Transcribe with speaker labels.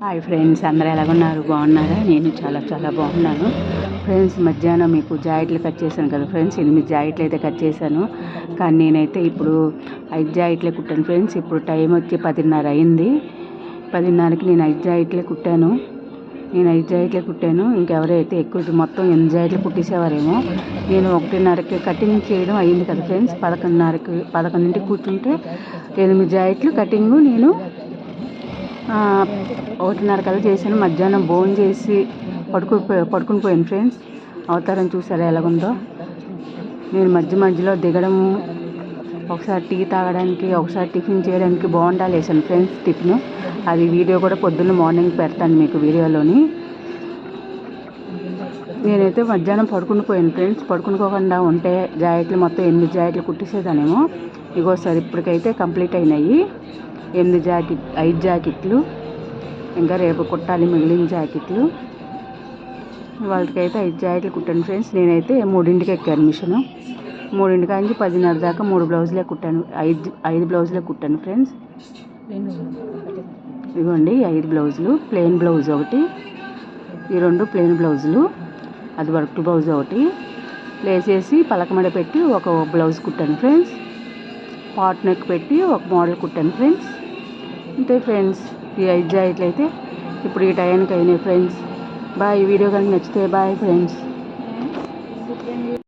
Speaker 1: Hi friends, అందరూ ఎలాగున్నారు? బాగున్నారా? నేను చాలా చాలా బాగున్నాను ఫ్రెండ్స్. మధ్యాహ్నం మీకు జాకెట్లు కట్ చేశాను కదా ఫ్రెండ్స్, 8 జాకెట్లు అయితే కట్ చేశాను. కానీ నేనైతే ఇప్పుడు 5 జాకెట్లే కుట్టాను ఫ్రెండ్స్. ఇప్పుడు టైం వచ్చి 10:30 అయింది. 10:30కి నేను 5 జాకెట్లే కుట్టాను. ఇంకెవరైతే ఎక్కువ మొత్తం 8 జాకెట్లు కుట్టేసేవారేమో. నేను 1:30కి కటింగ్ చేయడం అయింది కదా ఫ్రెండ్స్. 11:00కి కూర్చుంటే 8 జాకెట్లు కటింగు నేను 1:30 కల్లా చేశాను. మధ్యాహ్నం భోజనం చేసి పడుకుని పోయాను ఫ్రెండ్స్. అవతారం చూసారా ఎలాగుందో. నేను మధ్యలో దిగడము, ఒకసారి టీ తాగడానికి, ఒకసారి టిఫిన్ చేయడానికి బోండాలు వేసాను ఫ్రెండ్స్. టిఫిన్ అది వీడియో కూడా పొద్దున్న మార్నింగ్ పెడతాను మీకు వీడియోలోని. నేనైతే మధ్యాహ్నం పడుకుని పోయాను ఫ్రెండ్స్. పడుకునుకోకుండా ఉంటే జాకెట్లు మొత్తం 8 జాకెట్లు కుట్టేసేదానేమో. ఇగోసారి ఇప్పటికైతే కంప్లీట్ అయినాయి 5 జాకెట్లు. ఇంకా రేపు కుట్టాలి మిగిలిన జాకెట్లు. వాళ్ళకైతే 5 జాకెట్లు కుట్టాను ఫ్రెండ్స్. నేనైతే 3ంటికి ఎక్కాను మిషను. 3ంటి కాంచి 10:30 దాకా 3 బ్లౌజులే కుట్టాను. 5 బ్లౌజులే కుట్టాను ఫ్రెండ్స్. ఇదిగోండి 5 బ్లౌజులు. ప్లెయిన్ బ్లౌజ్ ఒకటి, ఈ 2 ప్లెయిన్ బ్లౌజులు, అది వర్క్ బ్లౌజ్ ఒకటి వేసేసి పలకమడ పెట్టి ఒక బ్లౌజ్ కుట్టాను ఫ్రెండ్స్. పాట్ నెక్ పెట్టి ఒక మోడల్ కుట్టాను ఫ్రెండ్స్. అంతే ఫ్రెండ్స్. ఈ 5 జాకెట్లు అయితే ఇప్పుడు ఈ టైంకి అయినాయి ఫ్రెండ్స్. బాయ్. ఈ వీడియో కనుక నచ్చితే బాయ్ ఫ్రెండ్స్.